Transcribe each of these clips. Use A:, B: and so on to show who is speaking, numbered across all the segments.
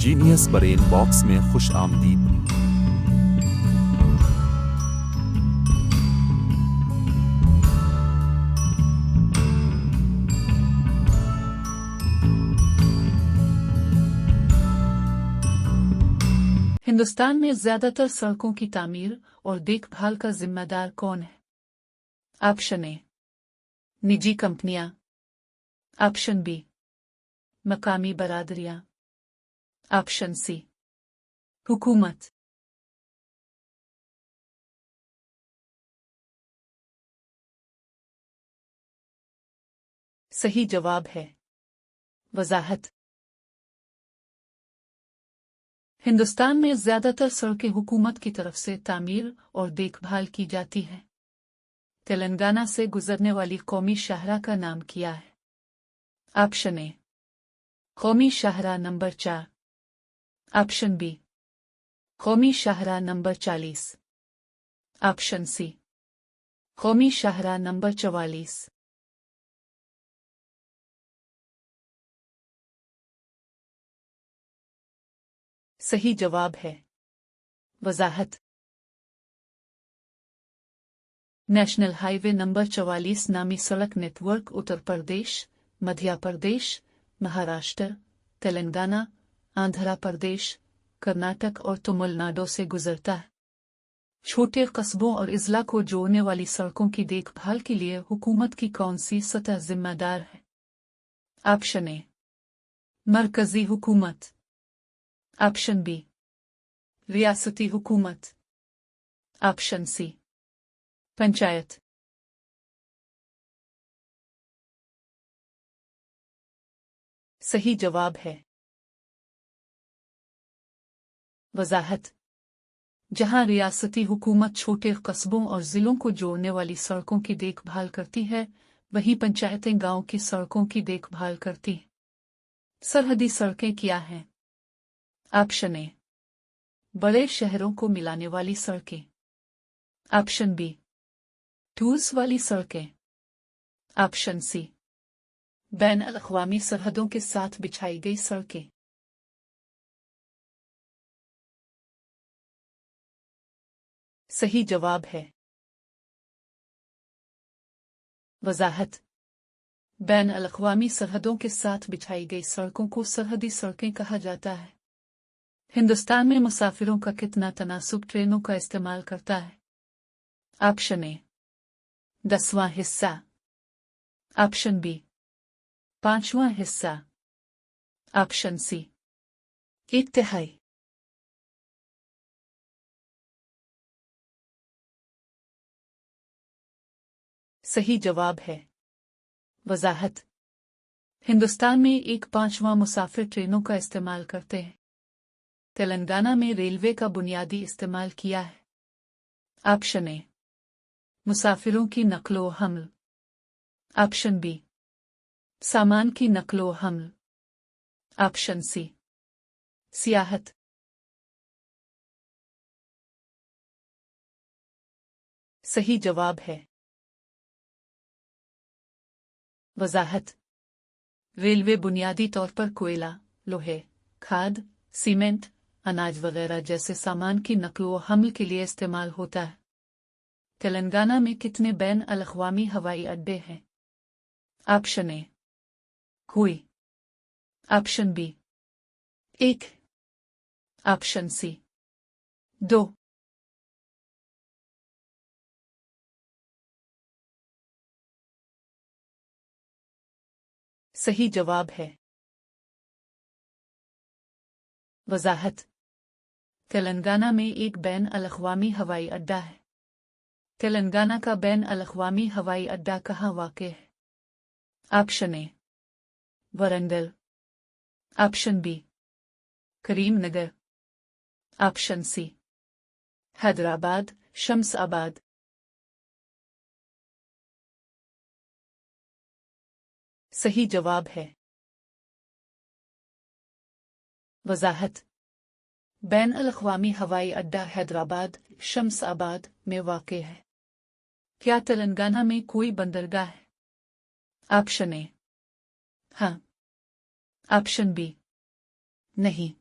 A: Genius brain box میں خوش آمدید۔
B: ہندوستان میں زیادہ تر سڑکوں کی تعمیر اور دیکھ بھال کا ذمہ دار کون ہے؟ آپشن اے نجی کمپنیاں، آپشن بی مقامی برادریاں، آپشن سی حکومت۔ صحیح جواب ہے وضاحت۔ ہندوستان میں زیادہ تر سڑکیں حکومت کی طرف سے تعمیر اور دیکھ بھال کی جاتی ہیں۔ تلنگانہ سے گزرنے والی قومی شاہراہ کا نام کیا ہے؟ آپشن اے قومی شاہراہ نمبر 4، آپشن بی قومی شاہراہ نمبر 40، آپشن سی قومی شاہراہ نمبر 44۔ صحیح جواب ہے وضاحت۔ نیشنل ہائی وے نمبر 44 نامی سڑک نیٹ ورک اتر پردیش، مدھیہ پردیش، مہاراشٹر، تلنگانہ، آندھرا پردیش، کرناٹک اور تمل ناڈو سے گزرتا ہے۔ چھوٹے قصبوں اور اضلاع کو جوڑنے والی سڑکوں کی دیکھ بھال کے لیے حکومت کی کون سی سطح ذمہ دار ہے؟ آپشن اے مرکزی حکومت، آپشن بی ریاستی حکومت، آپشن سی پنچایت۔ صحیح جواب ہے وضاحت۔ جہاں ریاستی حکومت چھوٹے قصبوں اور ضلعوں کو جوڑنے والی سڑکوں کی دیکھ بھال کرتی ہے، وہیں پنچایتیں گاؤں کی سڑکوں کی دیکھ بھال کرتی ہیں۔ سرحدی سڑکیں کیا ہیں؟ آپشن اے بڑے شہروں کو ملانے والی سڑکیں، آپشن بی ٹولز والی سڑکیں، آپشن سی بین الاقوامی سرحدوں کے ساتھ بچھائی گئی سڑکیں۔ صحیح جواب ہے وضاحت۔ بین الاقوامی سرحدوں کے ساتھ بچھائی گئی سڑکوں کو سرحدی سڑکیں کہا جاتا ہے۔ ہندوستان میں مسافروں کا کتنا تناسب ٹرینوں کا استعمال کرتا ہے؟ آپشن اے 10واں حصہ، آپشن بی 5واں حصہ، آپشن سی 1/3۔ صحیح جواب ہے وضاحت۔ ہندوستان میں 1/5 مسافر ٹرینوں کا استعمال کرتے ہیں۔ تلنگانہ میں ریلوے کا بنیادی استعمال کیا ہے؟ آپشن اے مسافروں کی نقل و حمل، آپشن بی سامان کی نقل و حمل، آپشن سی سیاحت۔ صحیح جواب ہے وضاحت۔ ریلوے بنیادی طور پر کوئلہ، لوہے، کھاد، سیمنٹ، اناج وغیرہ جیسے سامان کی نقل و حمل کے لیے استعمال ہوتا ہے۔ تلنگانہ میں کتنے بین الاقوامی ہوائی اڈے ہیں؟ آپشن اے کوئی، آپشن بی 1، آپشن سی 2۔ صحیح جواب ہے وضاحت۔ تلنگانہ میں ایک بین الاقوامی ہوائی اڈا ہے۔ تلنگانہ کا بین الاقوامی ہوائی اڈا کہاں واقع ہے؟ آپشن اے ورنگل، آپشن بی کریم نگر، آپشن سی حیدرآباد شمس آباد۔ صحیح جواب ہے وضاحت۔ بین الاقوامی ہوائی اڈا حیدرآباد شمس آباد میں واقع ہے۔ کیا تلنگانہ میں کوئی بندرگاہ ہے؟ آپشن اے ہاں، آپشن بی نہیں،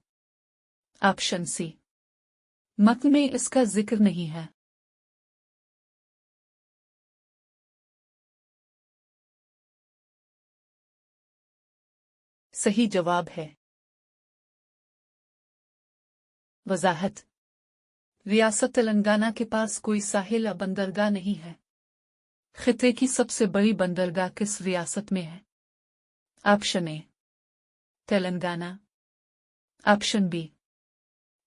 B: ऑप्शन सी, मतन में इसका जिक्र नहीं है। सही जवाब है। वजाहत। रियासत तेलंगाना के पास कोई साहिल या बंदरगाह नहीं है। खिते की सबसे बड़ी बंदरगाह किस रियासत में है? Option A Telangana, option B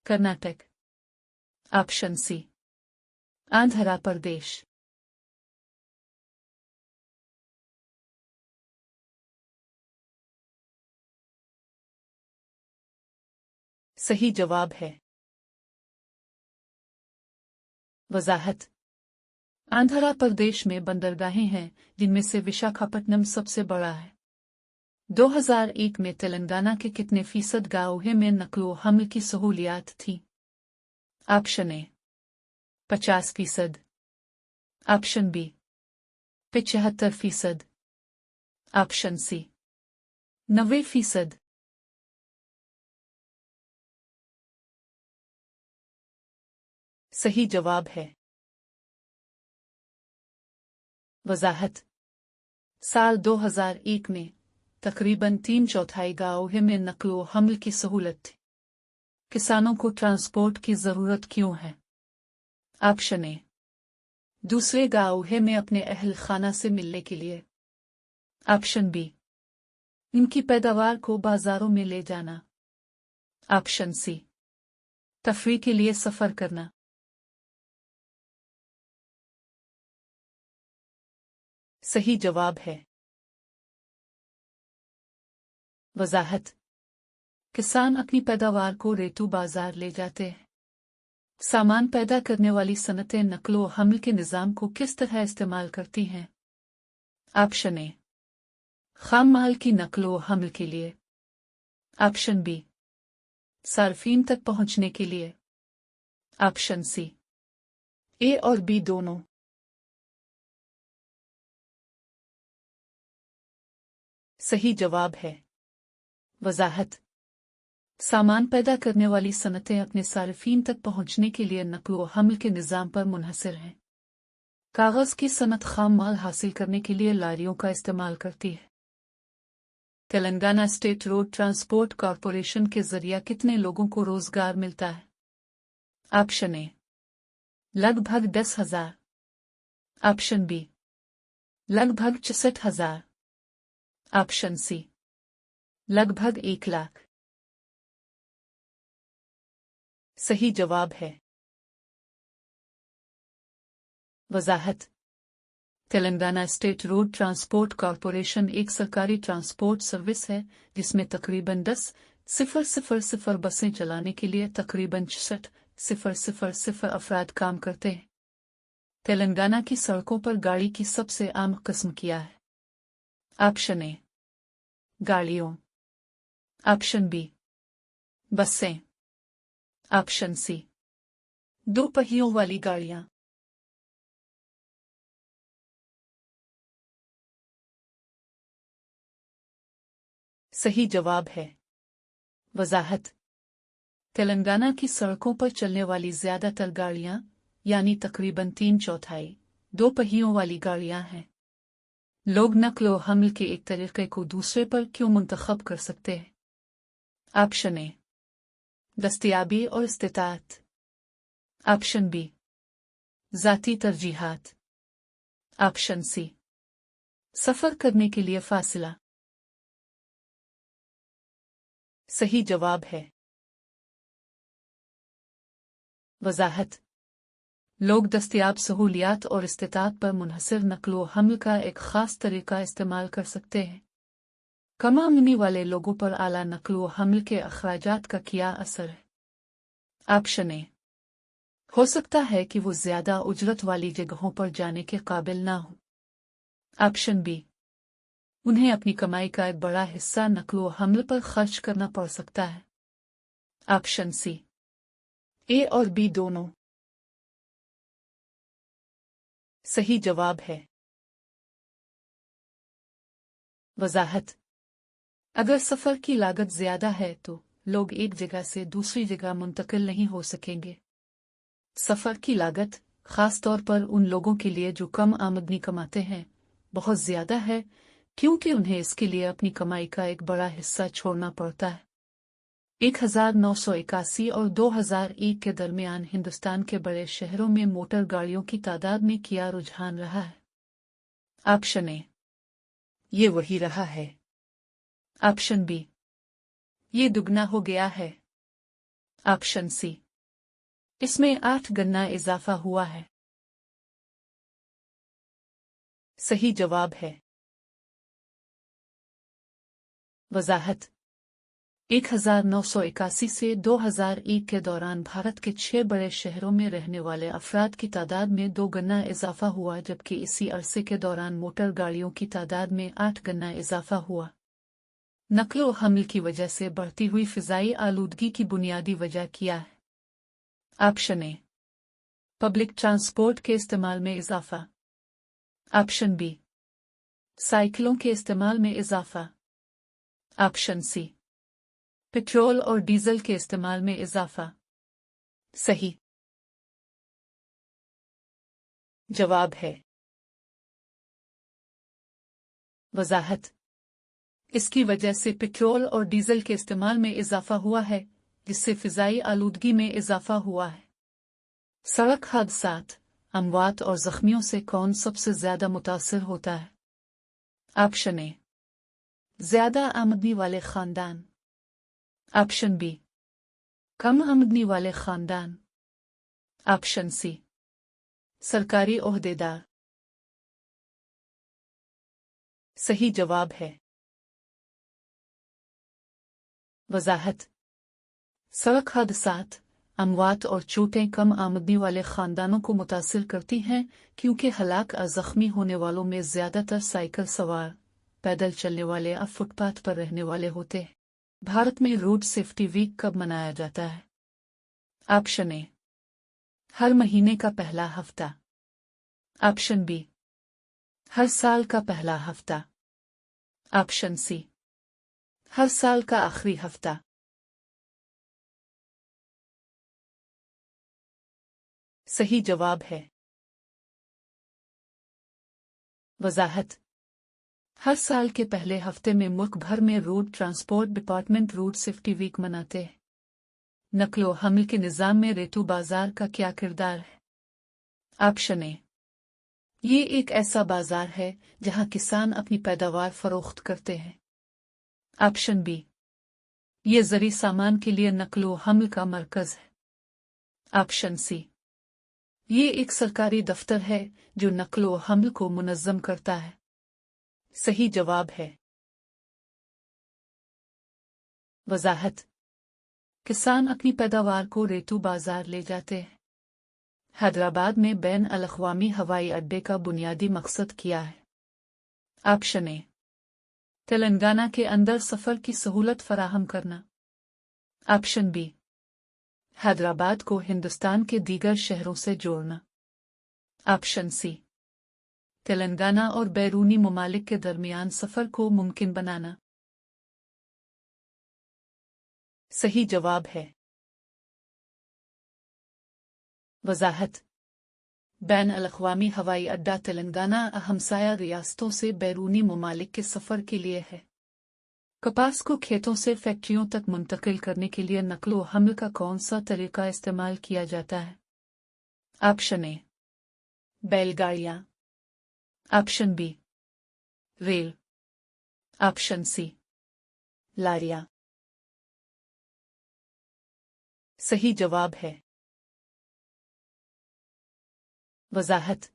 B: Karnataka, option C Andhra Pradesh. सही जवाब है। वजाहत। आंध्र प्रदेश में बंदरगाहें हैं जिनमें से विशाखापट्टनम सबसे बड़ा है। 2001 में तेलंगाना के कितने फीसद गांवों में नकलो हमल की सहूलियात थी? Option A 50%, option B 75%, option C 90%। सही जवाब है। वजाहत। साल 2001 में तकरीबन 3/4 गांवों में नकलो हमल की सहूलत थी। किसानों को ट्रांसपोर्ट की जरूरत क्यों है? ऑप्शन ए दूसरे गांवों में अपने अहल खाना से मिलने के लिए, ऑप्शन बी इनकी पैदावार को बाजारों में ले जाना, ऑप्शन सी तफरीह के लिए सफर करना। सही जवाब है। वजाहत। किसान अपनी पैदावार को रेतू बाजार ले जाते हैं। सामान पैदा करने वाली सनतें नकलो हमल के निज़ाम को किस तरह इस्तेमाल करती हैं? ऑप्शन ए खाम माल की नकलो हमल के लिए, ऑप्शन बी सार्फिन तक पहुंचने के लिए, ऑप्शन सी ए और बी दोनों। सही जवाब है। वजाहत। सामान पैदा करने वाली सनतें अपने सार्फिन तक पहुंचने के लिए नकलो हमल के निज़ाम पर मुनहसर हैं। कागज़ की सनत खाम माल हासिल करने के लिए लारियों का इस्तेमाल करती है। Telangana state road transport corporation के जरिए कितने लोगों को रोजगार मिलता है? ऑप्शन ए लगभग 10,000, ऑप्शन बी लगभग 64,000, ऑप्शन सी लगभग 1 लाख। सही जवाब है। वजाहत। Telangana state road transport corporation एक सरकारी ट्रांसपोर्ट सर्विस है जिसमें तकरीबन 10,000 बसें चलाने के लिए तकरीबन 66,000 अफराद काम करते हैं। तेलंगाना की सड़कों पर गाड़ी की सबसे आम किस्म क्या है? ऑप्शन ए गाड़ियों, ऑप्शन बी बसें, ऑप्शन सी 2 पहियों वाली गाड़ियां। सही जवाब है। वजाहत। तेलंगाना की सड़कों पर चलने वाली ज्यादातर गाड़ियां यानी तकरीबन 3/4 2 पहियों वाली गाड़ियां हैं। लोग नक्लो हमल के एक तरीके को दूसरे पर क्यों मुंतखब कर सकते हैं? ऑप्शन ए दस्तयाबी और इस्तिताअत, ऑप्शन बी ज़ाती तरजीहात, ऑप्शन सी सफर करने के लिए फासिला। सही जवाब है। वजाहत। लोग दस्तयाब सहूलियात और इस्तिताअत पर मुनहसर नकलो हमल का एक ख़ास तरीका इस्तेमाल कर सकते हैं। कम आमदनी वाले लोगों पर आला नकलो हमल के अखराजात का क्या असर है? ऑप्शन ए हो सकता है कि वो ज्यादा उजरत वाली जगहों पर जाने के काबिल ना हो, ऑप्शन बी उन्हें अपनी कमाई का एक बड़ा हिस्सा नकलो हमल पर खर्च करना पड़ सकता है, ऑप्शन सी ए और बी दोनों। सही जवाब है। वजाहत। अगर सफर की लागत ज्यादा है तो लोग एक जगह से दूसरी जगह मुंतकिल नहीं हो सकेंगे। सफ़र की लागत, खास तौर पर उन लोगों के लिए जो कम आमदनी कमाते हैं, बहुत ज़्यादा है, क्योंकि उन्हें इसके लिए अपनी कमाई का एक बड़ा हिस्सा छोड़ना पड़ता है। 1981 और 2001 के दरमियान हिंदुस्तान के बड़े शहरों में मोटर गाड़ियों की तादाद में क्या रुझान रहा है? ऑप्शन ए, ये वही रहा है। ऑप्शन बी, ये दुगना हो गया है। ऑप्शन सी, इसमें 8 गुना इजाफा हुआ है। सही जवाब है वजाहत। 1981 से 2001 के दौरान भारत के 6 बड़े शहरों में रहने वाले अफराद की तादाद में 2 गुना इजाफा हुआ, जबकि इसी अरसे के दौरान मोटर गाड़ियों की तादाद में 8 गुना इजाफा हुआ। नक्लो हमल की वजह से बढ़ती हुई फिजाई आलूदगी की बुनियादी वजह क्या है? ऑप्शन ए, पब्लिक ट्रांसपोर्ट के इस्तेमाल में इजाफा। ऑप्शन बी, साइकिलों के इस्तेमाल में इजाफा। ऑप्शन सी, पेट्रोल और डीजल के इस्तेमाल में इजाफा। सही जवाब है वजाहत। इसकी वजह से पेट्रोल और डीजल के इस्तेमाल में इजाफा हुआ है, जिससे फिजाई आलूदगी में इजाफा हुआ है। सड़क हादसात, अमवात और जख्मियों से कौन सबसे ज्यादा मुतासिर होता है? ऑप्शन ए, ज्यादा आमदनी वाले खानदान। ऑप्शन बी, कम आमदनी वाले खानदान। ऑप्शन सी, सरकारी ओहदेदार। सही जवाब है वजाहत। सड़क हादसात, अमवात और चोटें कम आमदनी वाले खानदानों को मुतासिर करती हैं, क्योंकि हलाक और जख्मी होने वालों में ज्यादातर साइकिल सवार, पैदल चलने वाले और फुटपाथ पर रहने वाले होते हैं। भारत में रोड सेफ्टी वीक कब मनाया जाता है? ऑप्शन ए, हर महीने का पहला हफ्ता। ऑप्शन बी, हर साल का पहला हफ्ता। ऑप्शन सी, हर साल का आखिरी हफ्ता। सही जवाब है वजाहत। हर साल के पहले हफ्ते में मुल्क भर में road transport department road safety week मनाते हैं। नकलो हमल के निज़ाम में रेतू बाजार का क्या किरदार है? ऑप्शन ए, ये एक ऐसा बाजार है जहां किसान अपनी पैदावार फरोख्त करते हैं। ऑप्शन बी, ये ज़री सामान के लिए नकलो हमल का मरकज है। ऑप्शन सी, ये एक सरकारी दफ्तर है जो नकलो हमल को मुनज़्ज़म करता है। सही जवाब है वजाहत। किसान अपनी पैदावार को रेतू बाजार ले जाते हैं। हैदराबाद में बैन अल-अक़वामी हवाई अड्डे का बुनियादी मकसद क्या है? ऑप्शन ए, तेलंगाना के अंदर सफ़र की सहूलत फराहम करना। ऑप्शन बी, हैदराबाद को हिंदुस्तान के दीगर शहरों से जोड़ना। ऑप्शन सी, तेलंगाना और बैरूनी ममालिक के दरमियान सफ़र को मुमकिन बनाना। सही जवाब है वजाहत। बैन अल-अक़वामी हवाई अड्डा तेलंगाना हमसाया रियासतों से बैरूनी ममालिक के सफ़र के लिए है। कपास को खेतों से फैक्ट्रियों तक मुंतकिल करने के लिए नकलो हमल का कौन सा तरीका इस्तेमाल किया जाता है? ऑप्शन ए, बैलगाड़ियाँ। Option B, rail. Option C, लारियाँ। सही जवाब है वजाहत।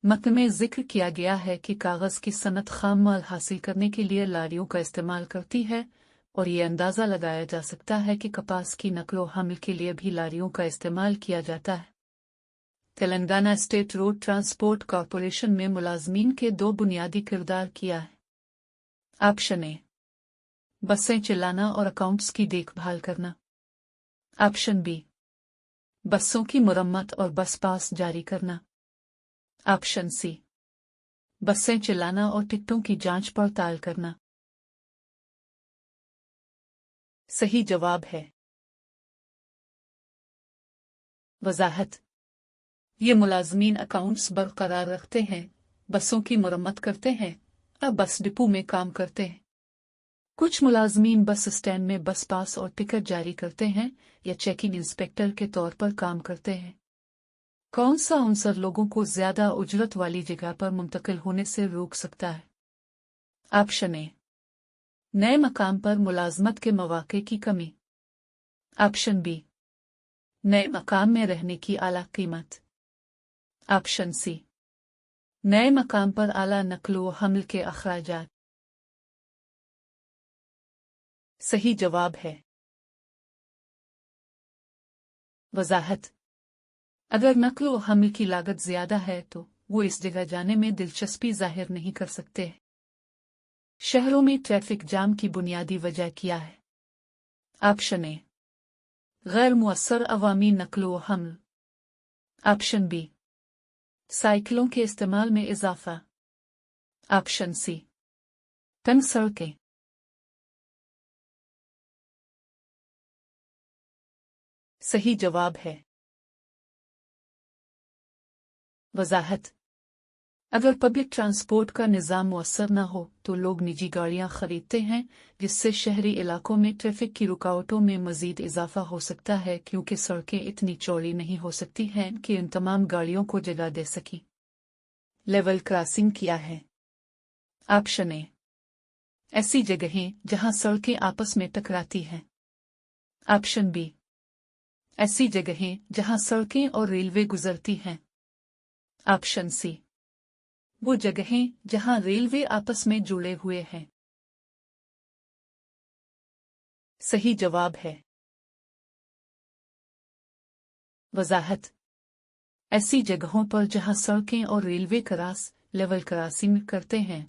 B: मत्न में जिक्र किया गया है कि कागज़ की सनत खाम माल हासिल करने के लिए लारियों का इस्तेमाल करती है, और ये अंदाज़ा लगाया जा सकता है कि कपास की नकलो हमल के लिए भी लारियों का इस्तेमाल किया जाता है। Telangana state road transport corporation में मुलाजमीन के 2 बुनियादी किरदार किया है। ऑप्शन ए, बसें चलाना और अकाउंट्स की देखभाल करना। ऑप्शन बी, बसों की मुरम्मत और बस पास जारी करना। ऑप्शन सी, बसें चलाना और टिकटों की जांच पड़ताल करना। सही जवाब है। वजाहत। ये मुलाजमीन अकाउंट्स बरकरार रखते हैं, बसों की मरम्मत करते हैं और बस डिपो में काम करते हैं। कुछ मुलाजमीन बस स्टैंड में बस पास और टिकट जारी करते हैं या चेकिंग इंस्पेक्टर के तौर पर काम करते हैं। कौन सा अनसर लोगों को ज्यादा उजरत वाली जगह पर मुंतकिल होने से रोक सकता है? ऑप्शन ए, नए मकाम पर मुलाजमत के मौके की कमी। ऑप्शन बी, नए मकाम में रहने की आला कीमत। ऑप्शन सी, नए मकाम पर आला नकलो हमल के अखराजात। सही जवाब है। वजाहत। अगर नकलो हमल की लागत ज्यादा है तो वो इस जगह जाने में दिलचस्पी जाहिर नहीं कर सकते। शहरों में ट्रैफिक जाम की बुनियादी वजह क्या है? ऑप्शन ए, गैर मुअस्सर अवामी नकलो हमल। ऑप्शन बी, साइकिलों के इस्तेमाल में इजाफा। ऑप्शन सी, तंग सड़कें। सही जवाब है। वजाहत। अगर पब्लिक ट्रांसपोर्ट का निज़ाम मुअस्सर न हो तो लोग निजी गाड़ियां खरीदते हैं, जिससे शहरी इलाकों में ट्रैफिक की रुकावटों में मजीद इजाफा हो सकता है, क्योंकि सड़कें इतनी चौड़ी नहीं हो सकती हैं कि इन तमाम गाड़ियों को जगह दे सकें। लेवल क्रॉसिंग क्या है? ऑप्शन ए, ऐसी जगहें जहां सड़कें आपस में टकराती हैं। ऑप्शन बी, ऐसी जगहें जहां सड़कें और रेलवे गुजरती हैं। ऑप्शन सी, वो जगहें जहां रेलवे आपस में जुड़े हुए हैं। सही जवाब है। वजाहत। ऐसी जगहों पर जहां सड़कें और रेलवे क्रॉस लेवल क्रॉसिंग करते हैं,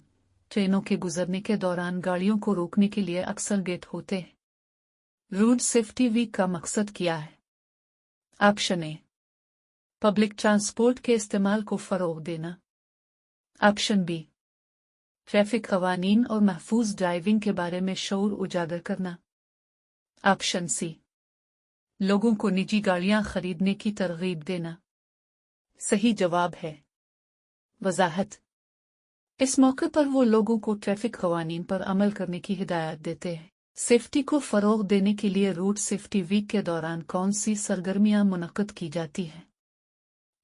B: ट्रेनों के गुजरने के दौरान गाड़ियों को रोकने के लिए अक्सर गेट होते हैं। रोड सेफ्टी वीक का मकसद क्या है? ऑप्शन ए, पब्लिक ट्रांसपोर्ट के इस्तेमाल को फरोग देना। ऑप्शन बी, ट्रैफिक कवानीन और महफूज ड्राइविंग के बारे में शऊर उजागर करना। ऑप्शन सी, लोगों को निजी गाड़ियां खरीदने की तरगीब देना। सही जवाब है। वजाहत। इस मौके पर वो लोगों को ट्रैफिक कवानीन पर अमल करने की हिदायत देते हैं। सेफ्टी को फरोग देने के लिए रोड सेफ्टी वीक के दौरान कौन सी सरगर्मियां मुनक्कद की जाती हैं?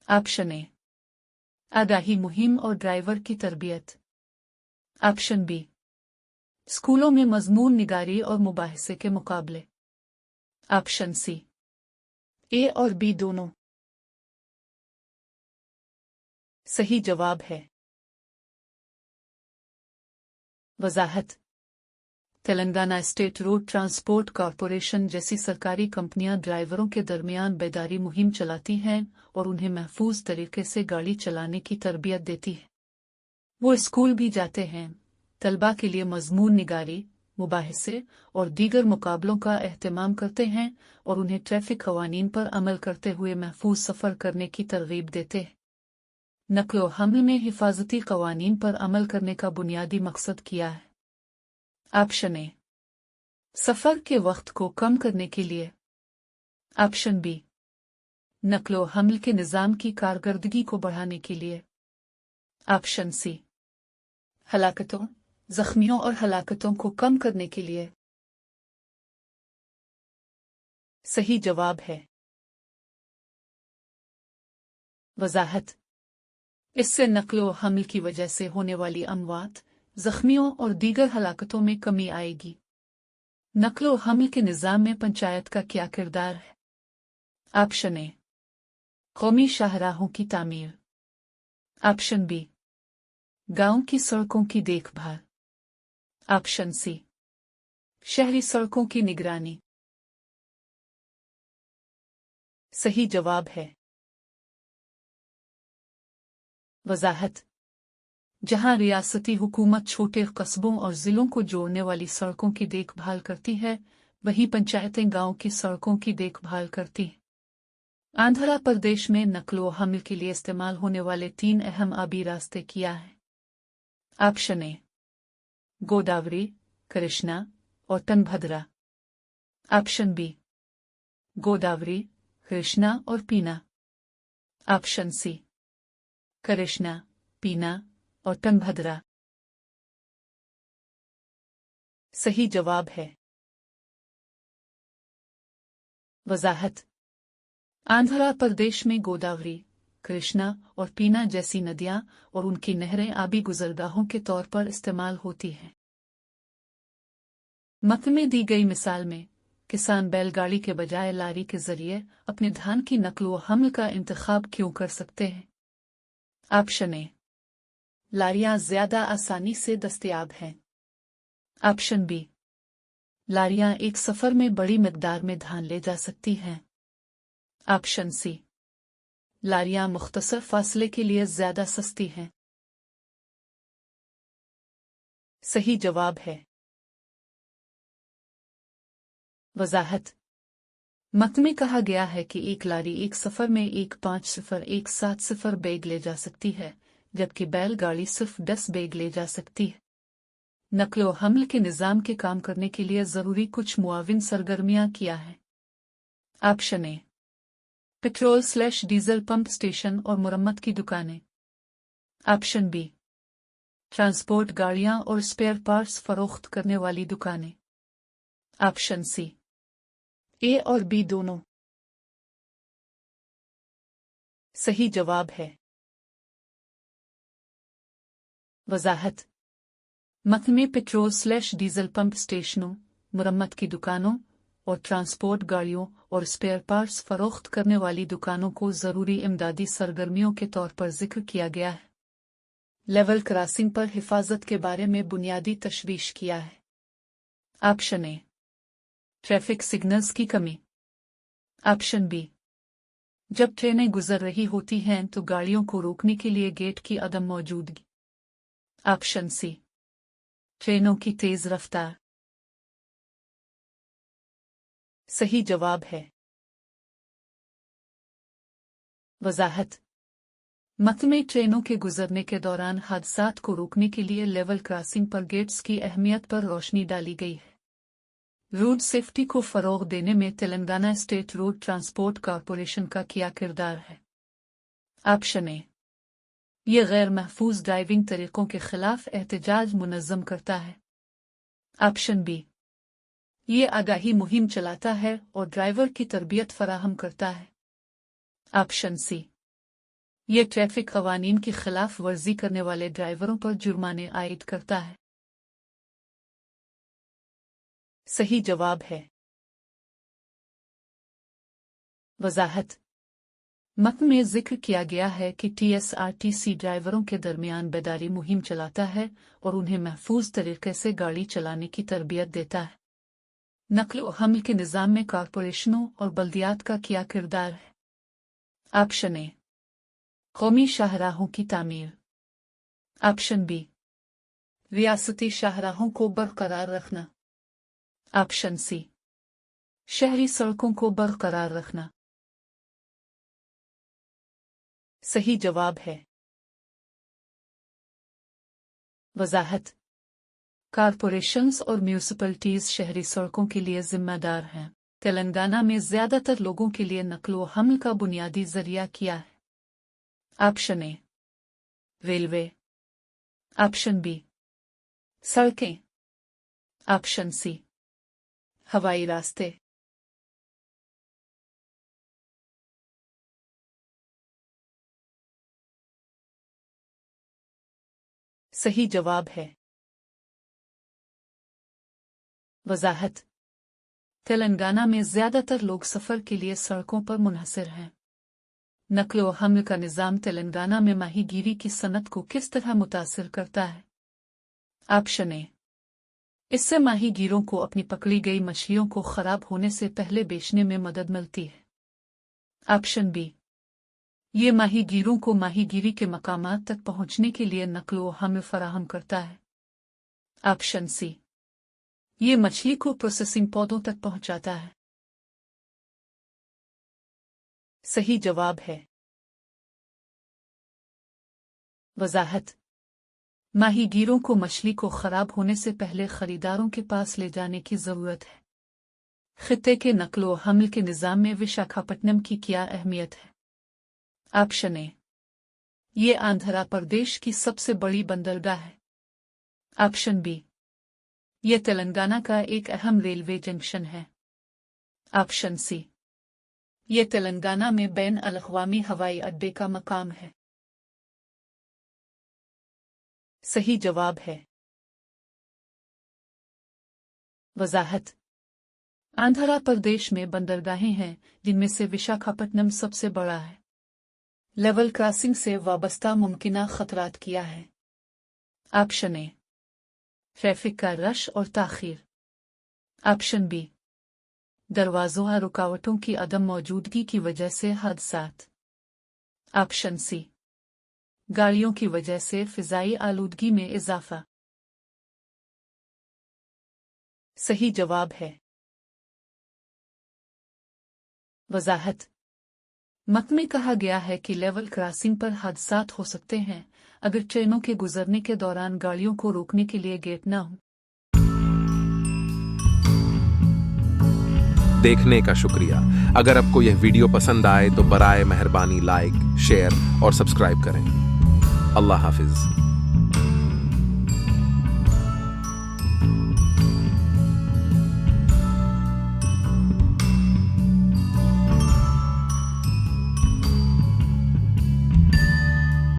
B: ऑप्शन ए, आगाही मुहिम और ड्राइवर की तरबियत। ऑप्शन बी, स्कूलों में मजमून निगारी और मुबाहिसे के मुकाबले। ऑप्शन सी, ए और बी दोनों। सही जवाब है। वजाहत। Telangana state road transport corporation जैसी सरकारी कंपनियां ड्राइवरों के दरमियान बेदारी मुहिम चलाती हैं और उन्हें महफूज तरीके से गाड़ी चलाने की तरबियत देती है। वो स्कूल भी जाते हैं, तलबा के लिए मजमून निगारी, मुबाहिसे और दीगर मुकाबलों का एहतमाम करते हैं और उन्हें ट्रैफिक कवानीन पर अमल करते हुए महफूज सफ़र करने की तरगीब देते हैं। नक्लो हमल में हिफाजती कवानीन पर अमल करने का बुनियादी मकसद क्या है? ऑप्शन ए, सफ़र के वक्त को कम करने के लिए। ऑप्शन बी, नक्लो हमल के निज़ाम की कारकर्दगी को बढ़ाने के लिए। ऑप्शन सी, हलाकतों, जख्मियों और हलाकतों को कम करने के लिए। सही जवाब है। वजाहत। इससे नक्लो हमल की वजह से होने वाली अमवात, जख्मियों और दीगर हलाकतों में कमी आएगी। नक्लो हमल के निज़ाम में पंचायत का क्या किरदार है? ऑप्शन ए, कौमी शाहराहों की तामीर। ऑप्शन बी, गांव की सड़कों की देखभाल। ऑप्शन सी, शहरी सड़कों की निगरानी। सही जवाब है। वजाहत। जहां रियासती हुकूमत छोटे कस्बों और जिलों को जोड़ने वाली सड़कों की देखभाल करती है, वहीं पंचायतें गांव की सड़कों की देखभाल करती हैं। आंध्र प्रदेश में नक्लो हमल के लिए इस्तेमाल होने वाले 3 अहम आबी रास्ते क्या हैं? ऑप्शन ए, गोदावरी, कृष्णा और टनभद्रा। ऑप्शन बी गोदावरी, कृष्णा और पीना। ऑप्शन सी कृष्णा, पीना और टंगभद्रा। सही जवाब है वजाहत। आंध्र प्रदेश में गोदावरी, कृष्णा और पीना जैसी नदियां और उनकी नहरें आबी गुजरगाहों के तौर पर इस्तेमाल होती हैं। मत में दी गई मिसाल में किसान बैलगाड़ी के बजाय लारी के जरिए अपने धान की नकलो हमल का इंतखाब क्यों कर सकते हैं? ऑप्शन ए लारियां ज्यादा आसानी से दस्तयाब हैं। ऑप्शन बी लारियां एक सफर में बड़ी मिकदार में धान ले जा सकती हैं। ऑप्शन सी लारियां मुख्तसर फासले के लिए ज्यादा सस्ती हैं। सही जवाब है वजाहत। मत में कहा गया है कि एक लारी एक सफर में 150170 बैग ले जा सकती है, जबकि बैलगाड़ी सिर्फ 10 बैग ले जा सकती है। नकलो हमल के निज़ाम के काम करने के लिए जरूरी कुछ मुआविन सरगर्मियां किया है। ऑप्शन ए पेट्रोल/डीजल पंप स्टेशन और मुरम्मत की दुकानें। ऑप्शन बी ट्रांसपोर्ट गाड़ियां और स्पेयर पार्ट्स फरोख्त करने वाली दुकानें। ऑप्शन सी ए और बी दोनों। सही जवाब है वजाहत। मत में पेट्रोल/डीजल पंप स्टेशनों, मुरम्मत की दुकानों और ट्रांसपोर्ट गाड़ियों और स्पेयर पार्ट्स फरोख्त करने वाली दुकानों को जरूरी इमदादी सरगर्मियों के तौर पर जिक्र किया गया है। लेवल क्रॉसिंग पर हिफाजत के बारे में बुनियादी तशवीश किया है। ऑप्शन ए ट्रैफिक सिग्नल्स की कमी। ऑप्शन बी जब ट्रेनें गुजर रही होती हैं तो गाड़ियों को रोकने के लिए गेट की अदम मौजूदगी। ऑप्शन सी ट्रेनों की तेज रफ्तार। सही जवाब है वजाहत। मत में ट्रेनों के गुजरने के दौरान हादसात को रोकने के लिए लेवल क्रॉसिंग पर गेट्स की अहमियत पर रोशनी डाली गई है। रोड सेफ्टी को फरोग देने में Telangana state road transport corporation का क्या किरदार है? ऑप्शन ए ये गैर महफूज ड्राइविंग तरीकों के खिलाफ एहतजाज मुनज़्ज़म करता है। ऑप्शन बी ये आगाही मुहिम चलाता है और ड्राइवर की तरबियत फराहम करता है। ऑप्शन सी ये ट्रैफिक कवानीन की खिलाफ वर्जी करने वाले ड्राइवरों पर जुर्माने आयद करता है। सही जवाब है वजाहत। मत में जिक्र किया गया है कि TSRTC ड्राइवरों के दरमियान बेदारी मुहिम चलाता है और उन्हें महफूज तरीके से गाड़ी चलाने की तरबियत देता है। नक्ल हमल के निज़ाम में कॉरपोरेशनों और बल्दियात का क्या किरदार है? ऑप्शन ए कौमी शाहराहों की तामीर। ऑप्शन बी रियासती शाहराहों को बरकरार रखना। ऑप्शन सी शहरी सड़कों को बरकरार रखना। सही जवाब है वजाहत। कॉरपोरेशंस और म्यूनिसिपैलिटीज शहरी सड़कों के लिए जिम्मेदार हैं। तेलंगाना में ज्यादातर लोगों के लिए नकलो हमल का बुनियादी जरिया क्या है? Option A railway. Option B सड़कें। ऑप्शन सी हवाई रास्ते। सही जवाब है वजाहत। तेलंगाना में ज्यादातर लोग सफर के लिए सड़कों पर मुनहसर हैं। नकलो हमल का निज़ाम तेलंगाना में माहीगीरी की सनत को किस तरह मुतासिर करता है? ऑप्शन ए इससे माहीगीरों को अपनी पकड़ी गई मछलियों को खराब होने से पहले बेचने में मदद मिलती है। ऑप्शन बी ये माहीगीरों को माहीगीरी के मकामात तक पहुंचने के लिए नकलो हमल फराहम करता है। ऑप्शन सी ये मछली को प्रोसेसिंग पौधों तक पहुंचाता है। सही जवाब है वजाहत। माहीगीरों को मछली को खराब होने से पहले खरीदारों के पास ले जाने की जरूरत है। खित्ते के नकलो हमल के निज़ाम में विशाखापट्टनम की क्या अहमियत है? ऑप्शन ए, ये आंध्र प्रदेश की सबसे बड़ी बंदरगाह है। ऑप्शन बी, ये तेलंगाना का एक अहम रेलवे जंक्शन है। ऑप्शन सी, ये तेलंगाना में बैन अल-अक़वामी हवाई अड्डे का मकाम है। सही जवाब है वजाहत। आंध्र प्रदेश में बंदरगाहें हैं जिनमें से विशाखापट्टनम सबसे बड़ा है। लेवल क्रॉसिंग से वाबस्ता मुमकिना खतरात किया है। ऑप्शन ए, ट्रैफिक का रश और ताखीर। ऑप्शन बी, दरवाजों और रुकावटों की अदम मौजूदगी की वजह से हादसात। ऑप्शन सी, गाड़ियों की वजह से फिजाई आलूदगी में इजाफा। सही जवाब है वजाहत। मत में कहा गया है कि लेवल क्रॉसिंग पर हादसात हो सकते हैं अगर ट्रेनों के गुजरने के दौरान गाड़ियों को रोकने के लिए गेट न हो।
C: देखने का शुक्रिया। अगर आपको यह वीडियो पसंद आए तो बराए मेहरबानी लाइक, शेयर और सब्सक्राइब करें। अल्लाह हाफिज।